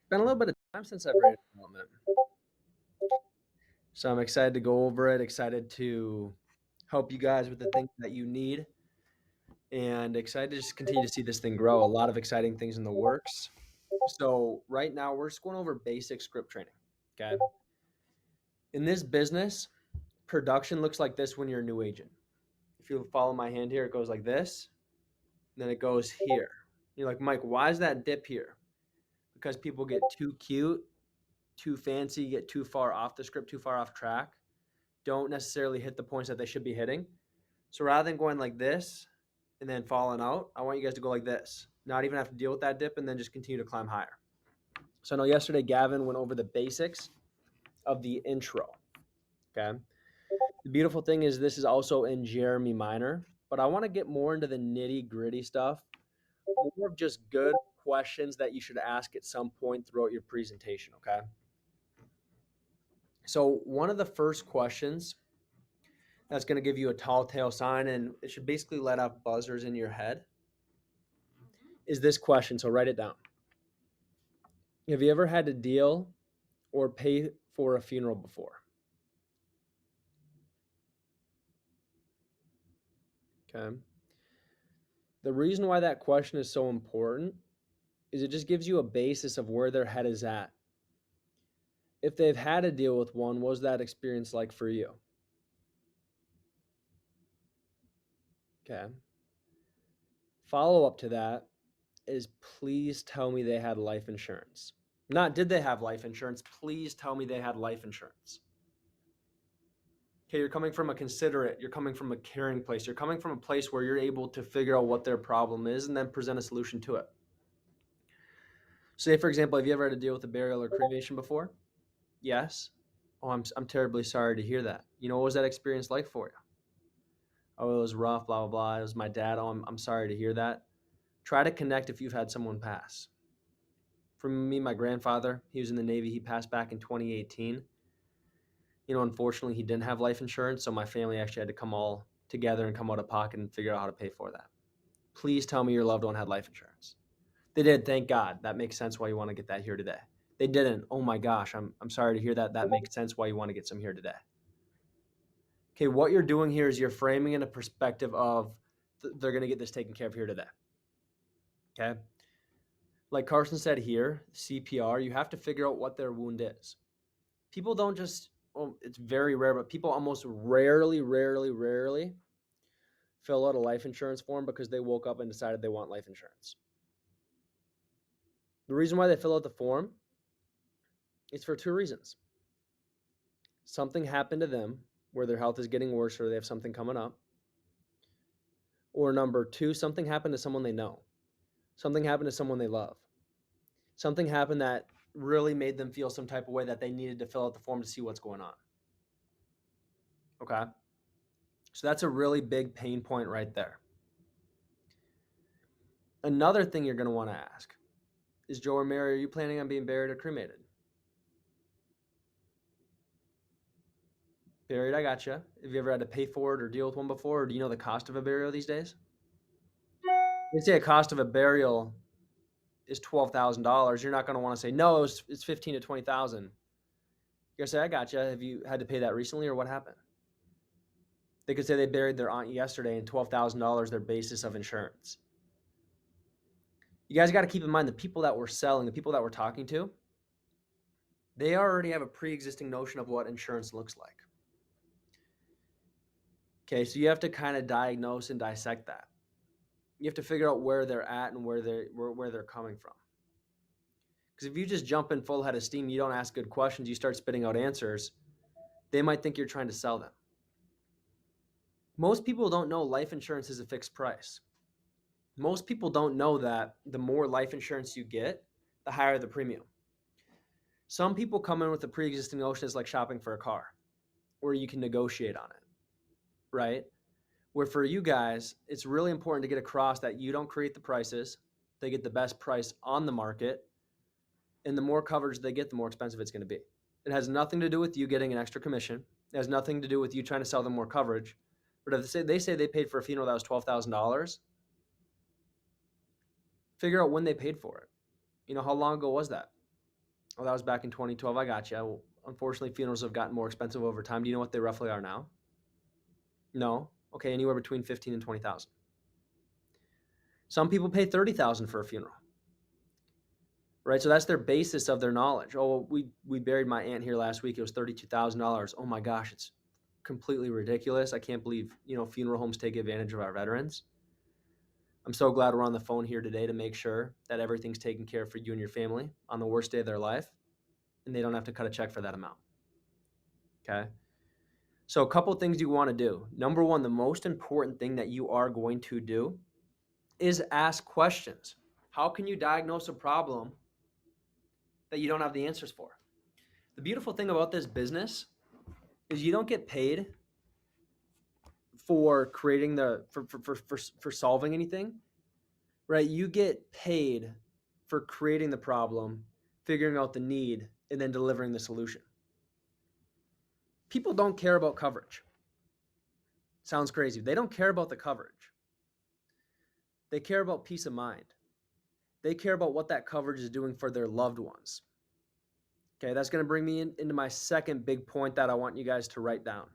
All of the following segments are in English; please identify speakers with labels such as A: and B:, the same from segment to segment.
A: Been a little bit of time since I've read development, so I'm excited to go over it. Excited to help you guys with the things that you need, and excited to just continue to see this thing grow. A lot of exciting things in the works. So right now we're just going over basic script training. Okay. In this business, production looks like this when you're a new agent. If you follow my hand here, it goes like this, and then it goes here. You're like, Mike, why is that dip here? Because people get too cute, too fancy, get too far off the script, too far off track, don't necessarily hit the points that they should be hitting. So rather than going like this and then falling out, I want you guys to go like this. Not even have to deal with that dip and then just continue to climb higher. So I know yesterday Gavin went over the basics of the intro. Okay. The beautiful thing is this is also in Jeremy Minor, but I want to get more into the nitty gritty stuff, more of just good questions that you should ask at some point throughout your presentation. Okay. So one of the first questions that's going to give you a tall tale sign, and it should basically let off buzzers in your head, is this question. So write it down. Have you ever had to deal or pay for a funeral before? Okay. The reason why that question is so important is it just gives you a basis of where their head is at. If they've had to deal with one, what was that experience like for you? Okay. Follow up to that is please tell me they had life insurance. Not did they have life insurance? Please tell me they had life insurance. Okay, you're coming from a considerate, you're coming from a caring place, you're coming from a place where you're able to figure out what their problem is and then present a solution to it. Say, for example, have you ever had to deal with a burial or cremation before? Yes. Oh, I'm terribly sorry to hear that. What was that experience like for you? Oh, it was rough, blah, blah, blah. It was my dad. Oh, I'm sorry to hear that. Try to connect if you've had someone pass. For me, my grandfather, he was in the Navy. He passed back in 2018. Unfortunately, he didn't have life insurance, so my family actually had to come all together and come out of pocket and figure out how to pay for that. Please tell me your loved one had life insurance. They did, thank God. That makes sense why you want to get that here today. They didn't. Oh my gosh, I'm sorry to hear that. That makes sense why you want to get some here today. Okay, what you're doing here is you're framing in a perspective of they're going to get this taken care of here today. Okay? Like Carson said here, CPR, you have to figure out what their wound is. People don't just, it's very rare, but people almost rarely fill out a life insurance form because they woke up and decided they want life insurance. The reason why they fill out the form is for two reasons. Something happened to them where their health is getting worse or they have something coming up. Or number two, something happened to someone they know. Something happened to someone they love. Something happened that really made them feel some type of way that they needed to fill out the form to see what's going on. Okay? So that's a really big pain point right there. Another thing you're going to want to ask is, Joe or Mary, are you planning on being buried or cremated? Buried, I gotcha. Have you ever had to pay for it or deal with one before? Or do you know the cost of a burial these days? They say a cost of a burial is $12,000. You're not going to want to say, no, it's 15 to 20,000. You're going to say, I gotcha. Have you had to pay that recently or what happened? They could say they buried their aunt yesterday and $12,000 their basis of insurance. You guys got to keep in mind the people that we're selling, the people that we're talking to, they already have a pre-existing notion of what insurance looks like. Okay, so you have to kind of diagnose and dissect that. You have to figure out where they're at and where they're coming from. Because if you just jump in full head of steam, you don't ask good questions, you start spitting out answers, they might think you're trying to sell them. Most people don't know life insurance is a fixed price. Most people don't know that the more life insurance you get, the higher the premium. Some people come in with a pre-existing notion it's like shopping for a car, where you can negotiate on it, right? Where for you guys, it's really important to get across that you don't create the prices, they get the best price on the market, and the more coverage they get, the more expensive it's going to be. It has nothing to do with you getting an extra commission. It has nothing to do with you trying to sell them more coverage. But if they say they paid for a funeral that was $12,000, figure out when they paid for it. How long ago was that? Well, that was back in 2012. I got you. Well, unfortunately, funerals have gotten more expensive over time. Do you know what they roughly are now? No. Okay, anywhere between 15 and 20,000. Some people pay 30,000 for a funeral. Right? So that's their basis of their knowledge. Oh, we buried my aunt here last week. It was $32,000. Oh my gosh, it's completely ridiculous. I can't believe, funeral homes take advantage of our veterans. I'm so glad we're on the phone here today to make sure that everything's taken care of for you and your family on the worst day of their life, and they don't have to cut a check for that amount. Okay? So a couple things you want to do. Number one, the most important thing that you are going to do is ask questions. How can you diagnose a problem that you don't have the answers for? The beautiful thing about this business is you don't get paid for creating for solving anything, right? You get paid for creating the problem, figuring out the need, and then delivering the solution. People don't care about coverage. Sounds crazy. They don't care about the coverage. They care about peace of mind. They care about what that coverage is doing for their loved ones. Okay, that's going to bring me into my second big point that I want you guys to write down.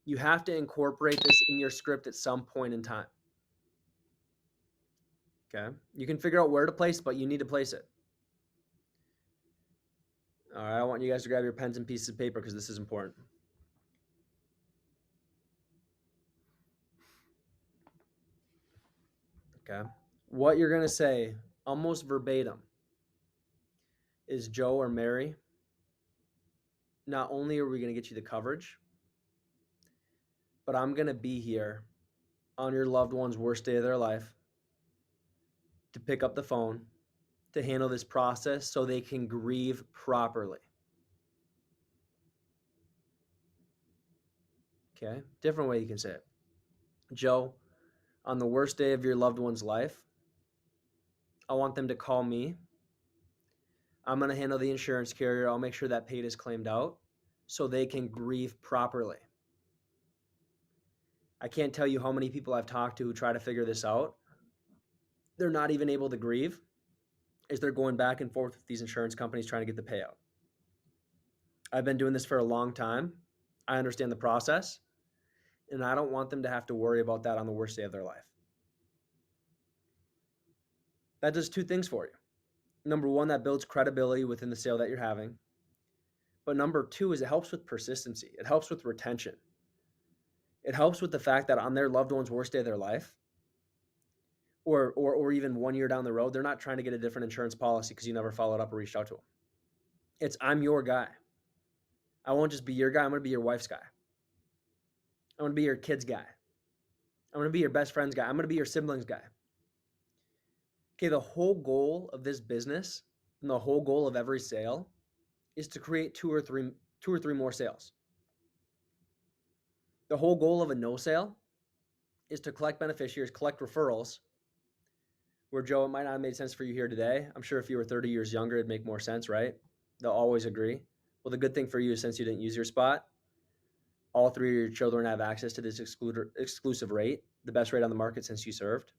A: You have to incorporate this in your script at some point in time. Okay, you can figure out where to place, but you need to place it. All right, I want you guys to grab your pens and pieces of paper because this is important. Okay, what you're going to say almost verbatim is, Joe or Mary, not only are we going to get you the coverage, but I'm going to be here on your loved one's worst day of their life to pick up the phone, to handle this process so they can grieve properly. Okay, different way you can say it. Joe, on the worst day of your loved one's life, I want them to call me. I'm going to handle the insurance carrier. I'll make sure that paid is claimed out so they can grieve properly. I can't tell you how many people I've talked to who try to figure this out. They're not even able to grieve as they're going back and forth with these insurance companies trying to get the payout. I've been doing this for a long time. I understand the process, and I don't want them to have to worry about that on the worst day of their life. That does two things for you. Number one, that builds credibility within the sale that you're having. But number two is it helps with persistency. It helps with retention. It helps with the fact that on their loved one's worst day of their life, or even 1 year down the road, they're not trying to get a different insurance policy because you never followed up or reached out to them. It's, I'm your guy. I won't just be your guy. I'm going to be your wife's guy. I'm going to be your kid's guy. I'm going to be your best friend's guy. I'm going to be your sibling's guy. Okay, the whole goal of this business and the whole goal of every sale is to create two or three more sales. The whole goal of a no sale is to collect beneficiaries, collect referrals, where, Joe, it might not have made sense for you here today. I'm sure if you were 30 years younger, it'd make more sense, right? They'll always agree. Well, the good thing for you is since you didn't use your spot, all three of your children have access to this exclusive rate, the best rate on the market since you served.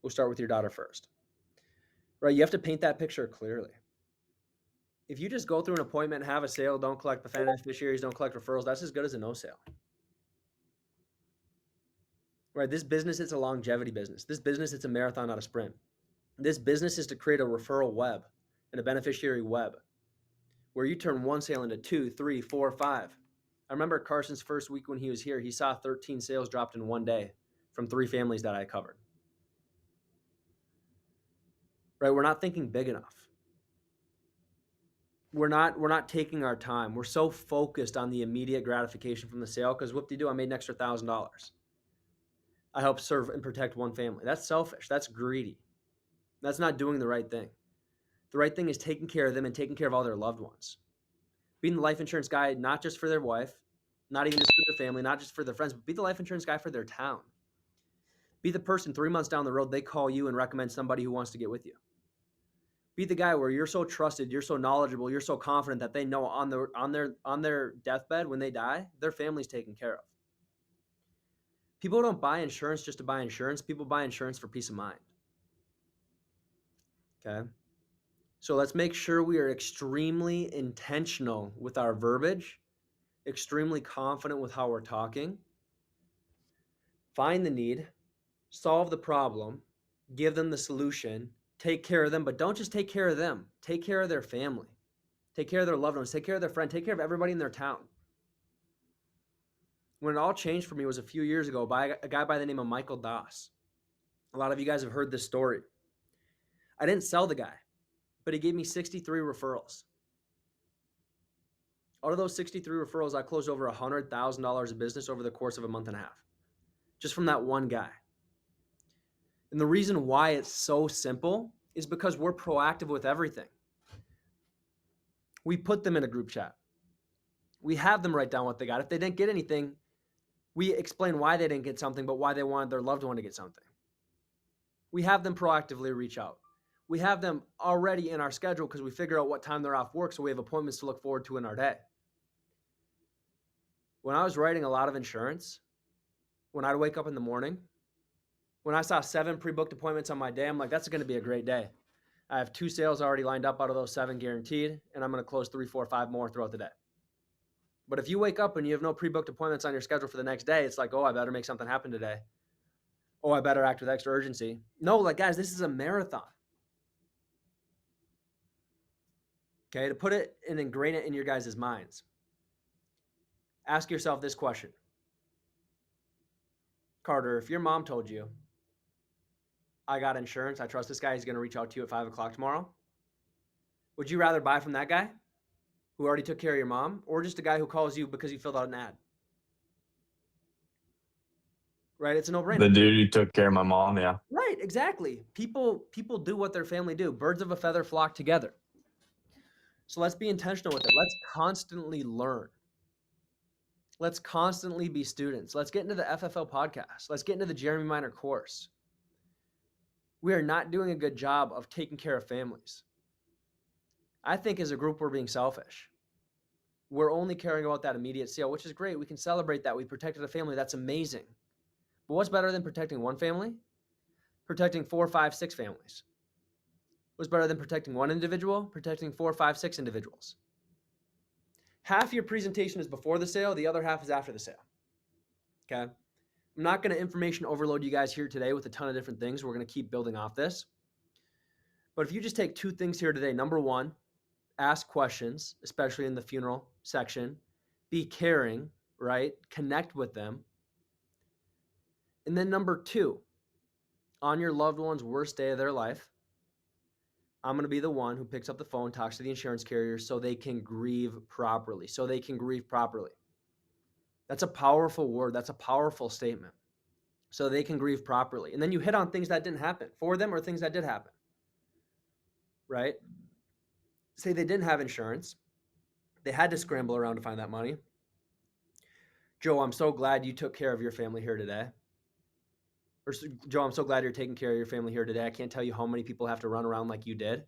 A: We'll start with your daughter first. Right? You have to paint that picture clearly. If you just go through an appointment, have a sale, don't collect the beneficiaries, don't collect referrals, that's as good as a no sale. Right? This business, it's a longevity business. This business, it's a marathon, not a sprint. This business is to create a referral web and a beneficiary web where you turn one sale into 2, 3, 4, 5. I remember Carson's first week when he was here, he saw 13 sales dropped in one day from 3 families that I covered. Right? We're not thinking big enough. We're not taking our time. We're so focused on the immediate gratification from the sale because whoop-de-doo, I made an extra $1,000. I helped serve and protect one family. That's selfish. That's greedy. That's not doing the right thing. The right thing is taking care of them and taking care of all their loved ones. Being the life insurance guy, not just for their wife, not even just for their family, not just for their friends, but be the life insurance guy for their town. Be the person 3 months down the road, they call you and recommend somebody who wants to get with you. Be the guy where you're so trusted, you're so knowledgeable, you're so confident that they know on their deathbed when they die, their family's taken care of. People don't buy insurance just to buy insurance. People buy insurance for peace of mind. Okay? So let's make sure we are extremely intentional with our verbiage, extremely confident with how we're talking. Find the need, solve the problem, give them the solution, take care of them, but don't just take care of them. Take care of their family. Take care of their loved ones. Take care of their friend. Take care of everybody in their town. When it all changed for me was a few years ago by a guy by the name of Michael Doss. A lot of you guys have heard this story. I didn't sell the guy, but he gave me 63 referrals. Out of those 63 referrals, I closed over $100,000 of business over the course of a month and a half, just from that one guy. And the reason why it's so simple is because we're proactive with everything. We put them in a group chat. We have them write down what they got. If they didn't get anything, we explain why they didn't get something, but why they wanted their loved one to get something. We have them proactively reach out. We have them already in our schedule because we figure out what time they're off work, so we have appointments to look forward to in our day. When I was writing a lot of insurance, when I'd wake up in the morning, when I saw 7 pre-booked appointments on my day, I'm like, that's going to be a great day. I have 2 sales already lined up out of those 7 guaranteed, and I'm going to close 3, 4, 5 more throughout the day. But if you wake up and you have no pre-booked appointments on your schedule for the next day, it's like, oh, I better make something happen today. Oh, I better act with extra urgency. No, like, guys, this is a marathon. Okay, to put it and ingrain it in your guys' minds, ask yourself this question. Carter, if your mom told you, I got insurance, I trust this guy, he's going to reach out to you at 5 o'clock tomorrow, would you rather buy from that guy who already took care of your mom, or just a guy who calls you because you filled out an ad? Right? It's a no-brainer.
B: The dude who took care of my mom, yeah.
A: Right, exactly. People do what their family do. Birds of a feather flock together. So let's be intentional with it. Let's constantly learn. Let's constantly be students. Let's get into the FFL podcast. Let's get into the Jeremy Minor course. We are not doing a good job of taking care of families. I think as a group, we're being selfish. We're only caring about that immediate sale, which is great. We can celebrate that. We protected a family. That's amazing. But what's better than protecting one family? Protecting 4, 5, 6 families. What's better than protecting one individual? Protecting 4, 5, 6 individuals. Half your presentation is before the sale. The other half is after the sale. Okay? I'm not going to information overload you guys here today with a ton of different things. We're going to keep building off this. But if you just take 2 things here today, number 1, ask questions, especially in the funeral section. Be caring, right? Connect with them. And then number 2, on your loved one's worst day of their life, I'm going to be the one who picks up the phone, talks to the insurance carrier so they can grieve properly. That's a powerful word. That's a powerful statement. So they can grieve properly. And then you hit on things that didn't happen for them or things that did happen, right? Say they didn't have insurance. They had to scramble around to find that money. Joe, I'm so glad you took care of your family here today. Or, Joe, I'm so glad you're taking care of your family here today. I can't tell you how many people have to run around like you did.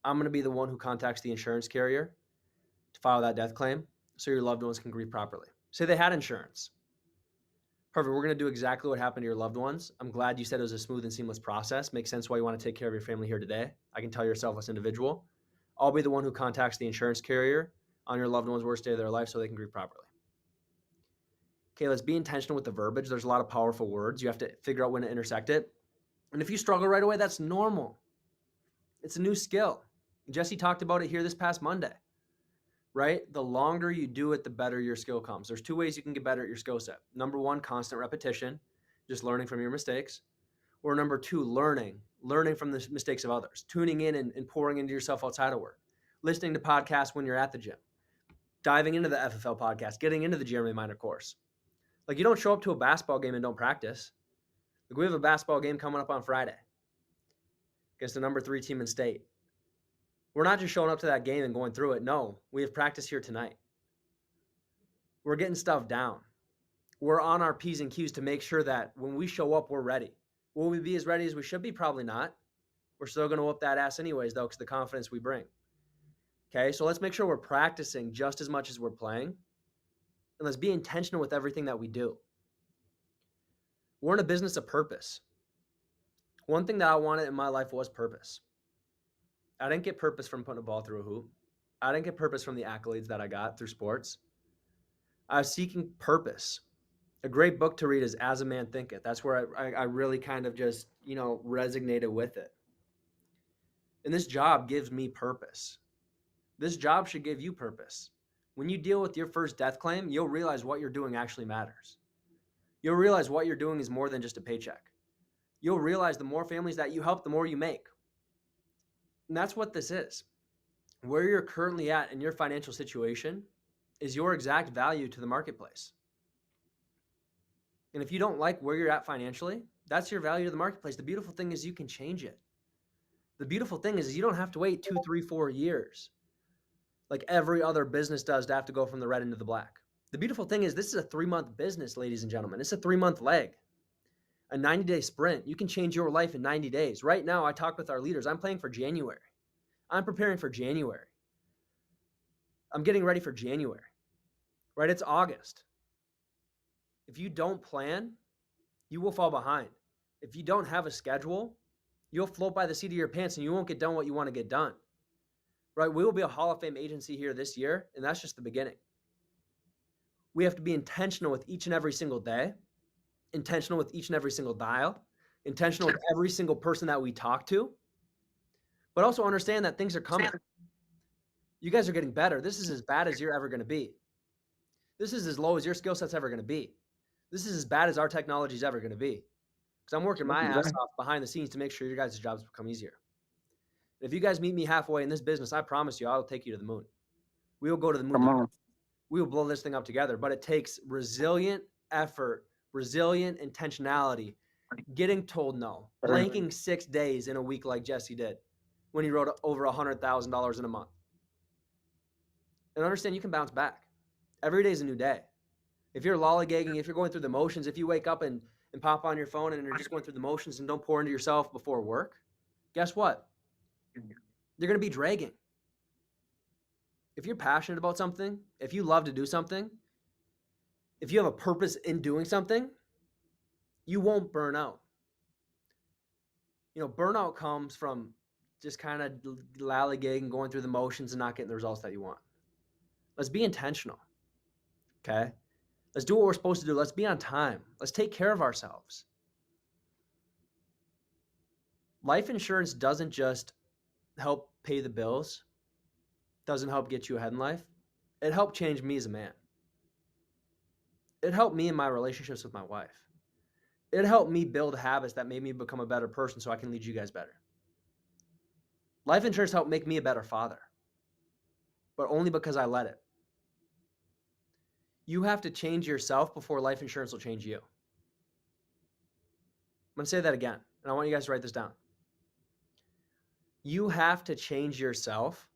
A: I'm going to be the one who contacts the insurance carrier to file that death claim so your loved ones can grieve properly. Say they had insurance. Perfect. We're going to do exactly what happened to your loved ones. I'm glad you said it was a smooth and seamless process. Makes sense why you want to take care of your family here today. I can tell you're a selfless individual. I'll be the one who contacts the insurance carrier on your loved one's worst day of their life so they can grieve properly. Okay, let's be intentional with the verbiage. There's a lot of powerful words. You have to figure out when to intersect it. And if you struggle right away, that's normal. It's a new skill. Jesse talked about it here this past Monday, right? The longer you do it, the better your skill comes. There's 2 ways you can get better at your skill set. Number 1, constant repetition, just learning from your mistakes. Or number 2, learning from the mistakes of others, tuning in and pouring into yourself outside of work, listening to podcasts when you're at the gym, diving into the FFL podcast, getting into the Jeremy Minor course. Like, you don't show up to a basketball game and don't practice. Like, we have a basketball game coming up on Friday against the number 3 team in state. We're not just showing up to that game and going through it. No, we have practice here tonight. We're getting stuff down. We're on our P's and Q's to make sure that when we show up, we're ready. Will we be as ready as we should be? Probably not. We're still going to whoop that ass anyways, though, because the confidence we bring. Okay, so let's make sure we're practicing just as much as we're playing. And let's be intentional with everything that we do. We're in a business of purpose. One thing that I wanted in my life was purpose. I didn't get purpose from putting a ball through a hoop. I didn't get purpose from the accolades that I got through sports. I was seeking purpose. A great book to read is As a Man Thinketh. That's where I really kind of just, resonated with it. And this job gives me purpose. This job should give you purpose. When you deal with your first death claim, you'll realize what you're doing actually matters. You'll realize what you're doing is more than just a paycheck. You'll realize the more families that you help, the more you make. And that's what this is. Where you're currently at in your financial situation is your exact value to the marketplace. And if you don't like where you're at financially, that's your value to the marketplace. The beautiful thing is you can change it. The beautiful thing is you don't have to wait 2, 3, 4 years like every other business does to have to go from the red into the black. The beautiful thing is this is a 3-month business, ladies and gentlemen. It's a 3-month leg, a 90-day sprint. You can change your life in 90 days. Right now, I talk with our leaders. I'm planning for January. I'm preparing for January. I'm getting ready for January, right? It's August. If you don't plan, you will fall behind. If you don't have a schedule, you'll float by the seat of your pants and you won't get done what you want to get done, right? We will be a Hall of Fame agency here this year, and that's just the beginning. We have to be intentional with each and every single day, intentional with each and every single dial, intentional with every single person that we talk to, but also understand that things are coming. You guys are getting better. This is as bad as you're ever going to be. This is as low as your skill set's ever going to be. This is as bad as our technology is ever going to be. Because I'm working my ass off behind the scenes to make sure your guys' jobs become easier. And if you guys meet me halfway in this business, I promise you, I'll take you to the moon. We will go to the moon.
B: Come on.
A: We will blow this thing up together. But it takes resilient effort, resilient intentionality, getting told no, blanking 6 days in a week like Jesse did when he wrote over $100,000 in a month. And understand you can bounce back. Every day is a new day. If you're lollygagging, if you're going through the motions, if you wake up and pop on your phone and you're just going through the motions and don't pour into yourself before work, guess what? You're going to be dragging. If you're passionate about something, if you love to do something, if you have a purpose in doing something, you won't burn out. Burnout comes from just kind of lollygagging, going through the motions and not getting the results that you want. Let's be intentional, okay? Let's do what we're supposed to do. Let's be on time. Let's take care of ourselves. Life insurance doesn't just help pay the bills, doesn't help get you ahead in life. It helped change me as a man. It helped me in my relationships with my wife. It helped me build habits that made me become a better person so I can lead you guys better. Life insurance helped make me a better father, but only because I let it. You have to change yourself before life insurance will change you. I'm going to say that again, and I want you guys to write this down. You have to change yourself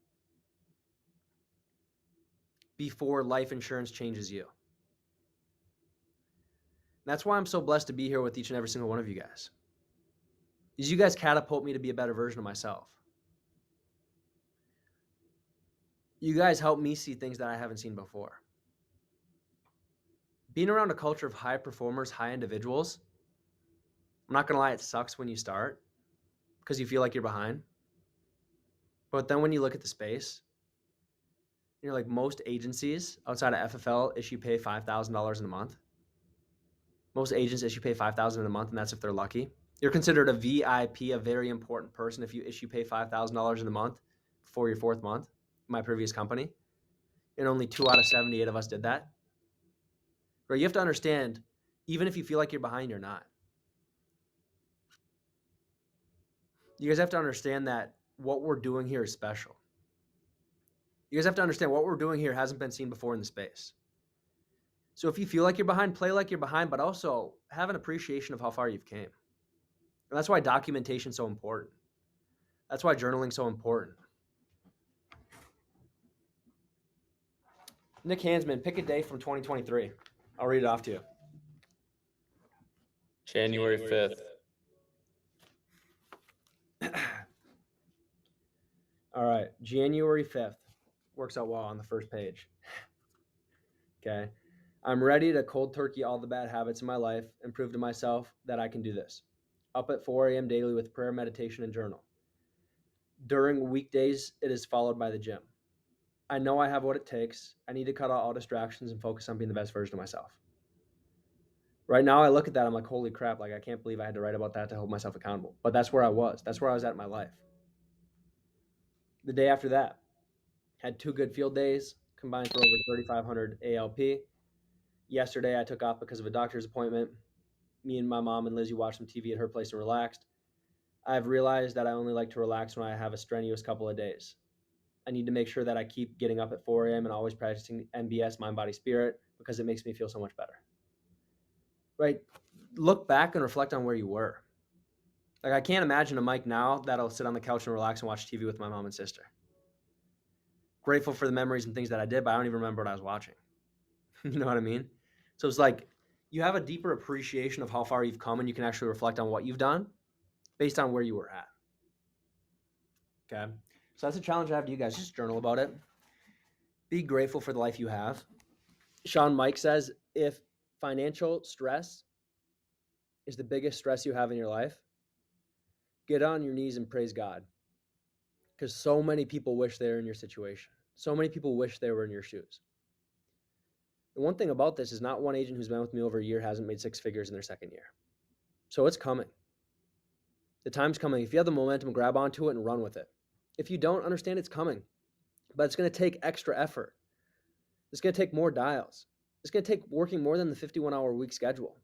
A: before life insurance changes you. That's why I'm so blessed to be here with each and every single one of you guys. Is you guys catapult me to be a better version of myself. You guys help me see things that I haven't seen before. Being around a culture of high performers, high individuals, I'm not going to lie, it sucks when you start because you feel like you're behind. But then when you look at the space, you're like most agencies outside of FFL issue pay $5,000 in a month. Most agents issue pay $5,000 in a month, and that's if they're lucky. You're considered a VIP, a very important person, if you issue pay $5,000 in a month before your 4th month. My previous company, and only 2 out of 78 of us did that. Right? You have to understand, even if you feel like you're behind, you're not. You guys have to understand that what we're doing here is special. You guys have to understand what we're doing here hasn't been seen before in the space. So if you feel like you're behind, play like you're behind, but also have an appreciation of how far you've came. And that's why documentation is so important. That's why journaling is so important. Nick Hansman, pick a day from 2023. I'll read it off to you.
B: January 5th.
A: All right, January 5th. Works out well on the first page. Okay. I'm ready to cold turkey all the bad habits in my life and prove to myself that I can do this. Up at 4 a.m. daily with prayer, meditation, and journal. During weekdays, it is followed by the gym. I know I have what it takes. I need to cut out all distractions and focus on being the best version of myself. Right now, I look at that, I'm like, holy crap, like I can't believe I had to write about that to hold myself accountable. But that's where I was. That's where I was at in my life. The day after that, had 2 good field days, combined for over 3,500 ALP. Yesterday, I took off because of a doctor's appointment. Me and my mom and Lizzie watched some TV at her place and relaxed. I've realized that I only like to relax when I have a strenuous couple of days. I need to make sure that I keep getting up at 4 a.m. and always practicing MBS, mind, body, spirit, because it makes me feel so much better. Right? Look back and reflect on where you were. Like, I can't imagine a Mike now that'll sit on the couch and relax and watch TV with my mom and sister. Grateful for the memories and things that I did, but I don't even remember what I was watching. You know what I mean? So it's like you have a deeper appreciation of how far you've come, and you can actually reflect on what you've done based on where you were at. Okay. So that's a challenge I have to you guys. Just journal about it. Be grateful for the life you have. Sean Mike says if financial stress is the biggest stress you have in your life, get on your knees and praise God. Because so many people wish they were in your situation. So many people wish they were in your shoes. The one thing about this is not one agent who's been with me over a year hasn't made 6 figures in their second year. So it's coming. The time's coming. If you have the momentum, grab onto it and run with it. If you don't understand, it's coming. But it's going to take extra effort. It's going to take more dials. It's going to take working more than the 51-hour week schedule.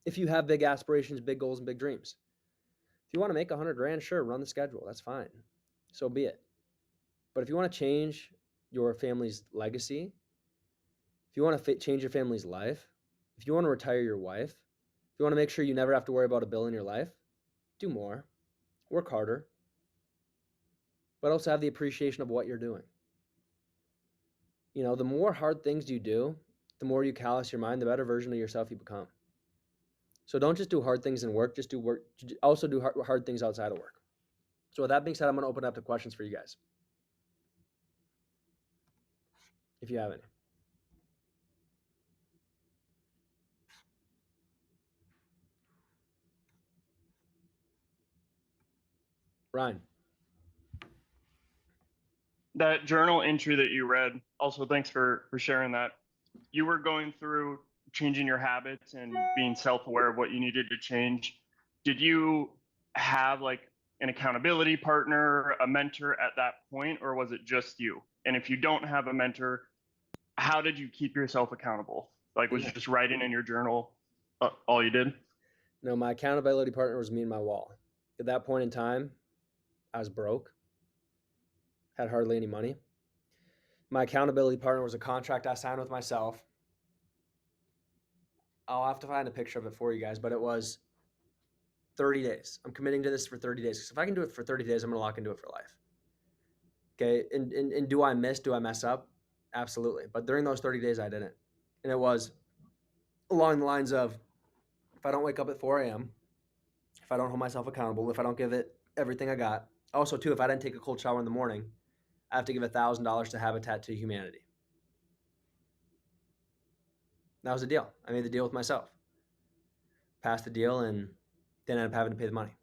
A: If you have big aspirations, big goals, and big dreams. If you want to make 100 grand, sure, run the schedule. That's fine. So be it. But if you want to change your family's legacy, if you want to change your family's life, if you want to retire your wife, if you want to make sure you never have to worry about a bill in your life, do more, work harder, but also have the appreciation of what you're doing. You know, the more hard things you do, the more you callous your mind, the better version of yourself you become. So don't just do hard things in work, just do work. Also do hard things outside of work. So with that being said, I'm going to open up the questions for you guys, if you have any. Ryan.
C: That journal entry that you read, also thanks for sharing that. You were going through changing your habits and being self-aware of what you needed to change. Did you have like an accountability partner, a mentor at that point, or was it just you? And if you don't have a mentor, how did you keep yourself accountable? Like, was
A: Yeah.
C: you just writing in your journal all you did?
A: No, my accountability partner was me and my wall. At that point in time, I was broke, had hardly any money. My accountability partner was a contract I signed with myself. I'll have to find a picture of it for you guys, but it was 30 days. I'm committing to this for 30 days. Because if I can do it for 30 days, I'm going to lock into it for life. Okay. And do I mess up? Absolutely. But during those 30 days, I didn't. And it was along the lines of if I don't wake up at 4 a.m., if I don't hold myself accountable, if I don't give it everything I got. Also, too, if I didn't take a cold shower in the morning, I have to give $1,000 to Habitat to Humanity. That was the deal. I made the deal with myself. Passed the deal and then end up having to pay the money.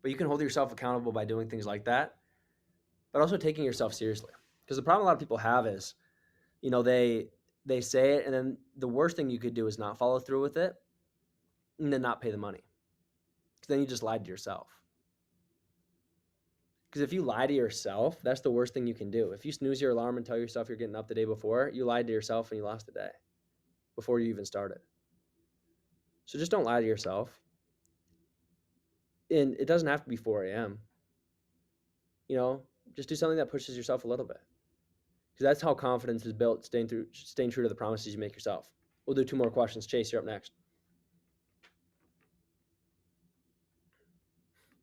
A: But you can hold yourself accountable by doing things like that, but also taking yourself seriously. Because the problem a lot of people have is, you know, they say it, and then the worst thing you could do is not follow through with it and then not pay the money. Because then you just lied to yourself. Because if you lie to yourself, that's the worst thing you can do. If you snooze your alarm and tell yourself you're getting up the day before, you lied to yourself and you lost the day before you even started. So just don't lie to yourself. And it doesn't have to be 4 a.m. You know, just do something that pushes yourself a little bit. Because that's how confidence is built, staying true to the promises you make yourself. We'll do 2 more questions. Chase, you're up next.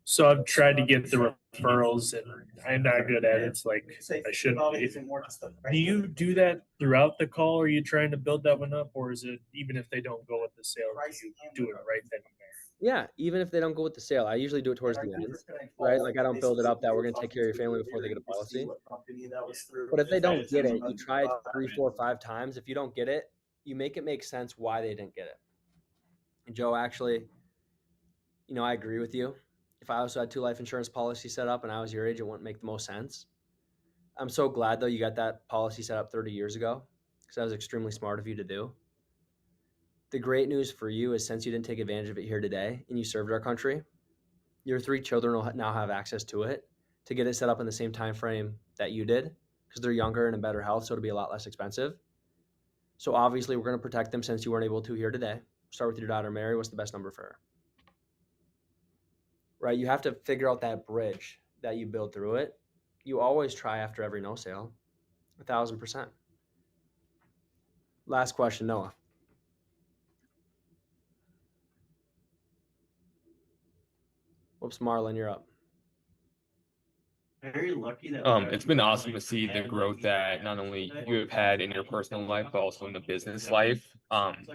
D: So I've tried to get the referrals, and I'm not good at it. It's like I shouldn't be. Do you do that throughout the call? Or are you trying to build that one up, or is it even if they don't go with the sale, do you do it right then and there?
A: Yeah, even if they don't go with the sale, I usually do it towards the end, right? Like I don't build it up that we're going to take care of your family before they get a policy. But if they don't get it, you try it 3, 4, 5 times. If you don't get it, you make it make sense why they didn't get it. And Joe, actually, you know, I agree with you. If I also had 2 life insurance policies set up and I was your age, it wouldn't make the most sense. I'm so glad though you got that policy set up 30 years ago because that was extremely smart of you to do. The great news for you is since you didn't take advantage of it here today and you served our country, your 3 children will now have access to it to get it set up in the same time frame that you did because they're younger and in better health, so it'll be a lot less expensive. So obviously we're going to protect them since you weren't able to here today. Start with your daughter, Mary. What's the best number for her? Right? You have to figure out that bridge that you build through it. You always try after every no sale, 1,000%. Last question, Noah. Whoops, Marlon, you're up.
E: Very lucky that
F: It's been awesome to see the growth that not only you have had in your personal life, but also in the business life.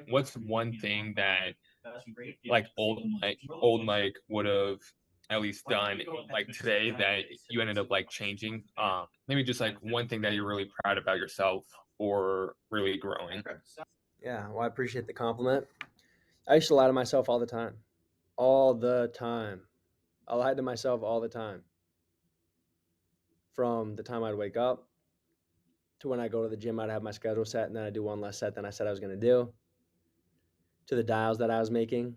F: What's one thing that like old Mike would have at least done like today that you ended up like changing? Maybe just like one thing that you're really proud about yourself or really growing.
A: Yeah, well, I appreciate the compliment. I used to lie to myself all the time. All the time. I lied to myself all the time. From the time I'd wake up to when I go to the gym, I'd have my schedule set and then I'd do one less set than I said I was going to do, to the dials that I was making,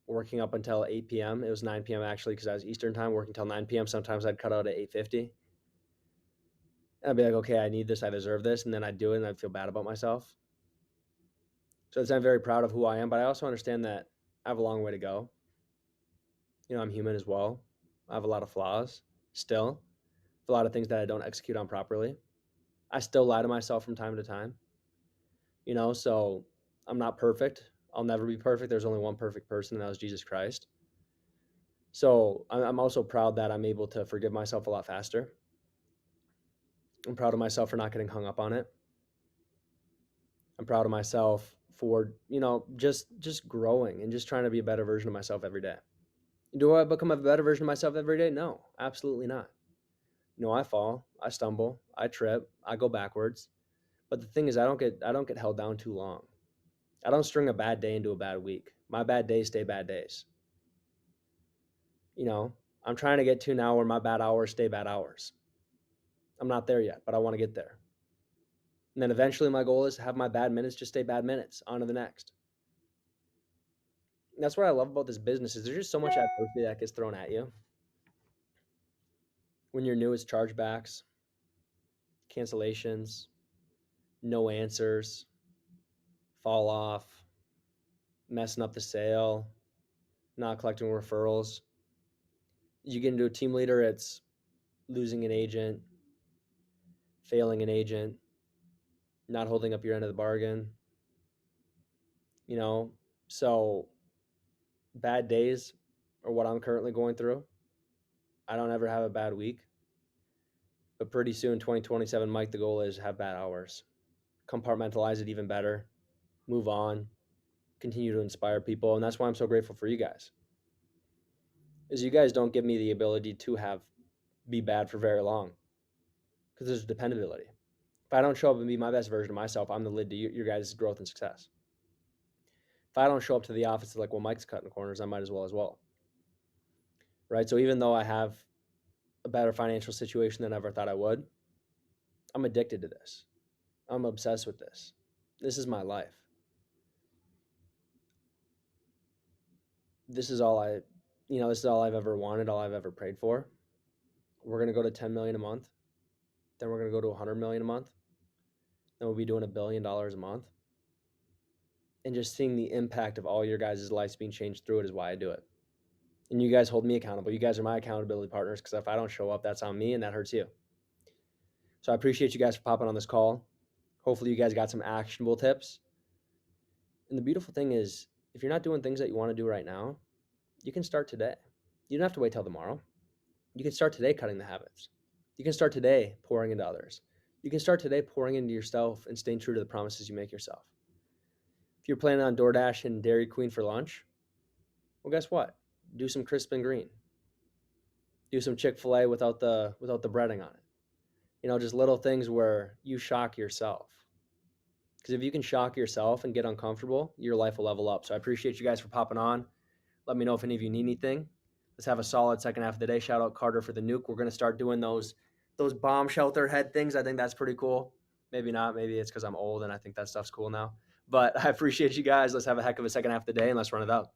A: working up until 8 p.m. It was 9 p.m. actually because I was Eastern time, working until 9 p.m. Sometimes I'd cut out at 8:50. And I'd be like, okay, I need this, I deserve this. And then I'd do it and I'd feel bad about myself. So I'm very proud of who I am, but I also understand that I have a long way to go. You know, I'm human as well. I have a lot of flaws still, a lot of things that I don't execute on properly. I still lie to myself from time to time, you know, so I'm not perfect. I'll never be perfect. There's only one perfect person, and that was Jesus Christ. So I'm also proud that I'm able to forgive myself a lot faster. I'm proud of myself for not getting hung up on it. I'm proud of myself for, you know, just growing and just trying to be a better version of myself every day. Do I become a better version of myself every day? No, absolutely not. You know, I fall, I stumble, I trip, I go backwards. But the thing is, I don't get held down too long. I don't string a bad day into a bad week. My bad days stay bad days. You know, I'm trying to get to now where my bad hours stay bad hours. I'm not there yet, but I want to get there. And then eventually my goal is to have my bad minutes just stay bad minutes, on to the next. And that's what I love about this business is there's just so much adversity that gets thrown at you. When you're new, it's chargebacks, cancellations, no answers, fall off, messing up the sale, not collecting referrals. You get into a team leader, it's losing an agent, failing an agent, not holding up your end of the bargain. You know, so bad days are what I'm currently going through. I don't ever have a bad week. But pretty soon, 2027, Mike, the goal is have bad hours. Compartmentalize it even better. Move on. Continue to inspire people. And that's why I'm so grateful for you guys. Is you guys don't give me the ability to be bad for very long. Because there's dependability. If I don't show up and be my best version of myself, I'm the lid to your guys' growth and success. If I don't show up to the office like, well, Mike's cutting corners, I might as well. Right? So even though I have a better financial situation than I ever thought I would, I'm addicted to this. I'm obsessed with this. This is my life. This is all this is all I've ever wanted, all I've ever prayed for. We're going to go to 10 million a month. Then we're going to go to 100 million a month. Then we'll be doing $1 billion a month. And just seeing the impact of all your guys' lives being changed through it is why I do it. And you guys hold me accountable. You guys are my accountability partners because if I don't show up, that's on me and that hurts you. So I appreciate you guys for popping on this call. Hopefully you guys got some actionable tips. And the beautiful thing is, if you're not doing things that you want to do right now, you can start today. You don't have to wait till tomorrow. You can start today cutting the habits. You can start today pouring into others. You can start today pouring into yourself and staying true to the promises you make yourself. If you're planning on DoorDash and Dairy Queen for lunch, well, guess what? Do some crisp and green. Do some Chick-fil-A without the breading on it. You know, just little things where you shock yourself. Because if you can shock yourself and get uncomfortable, your life will level up. So I appreciate you guys for popping on. Let me know if any of you need anything. Let's have a solid second half of the day. Shout out Carter for the nuke. We're gonna start doing those bomb shelter head things. I think that's pretty cool. Maybe not. Maybe it's because I'm old and I think that stuff's cool now. But I appreciate you guys. Let's have a heck of a second half of the day and let's run it up.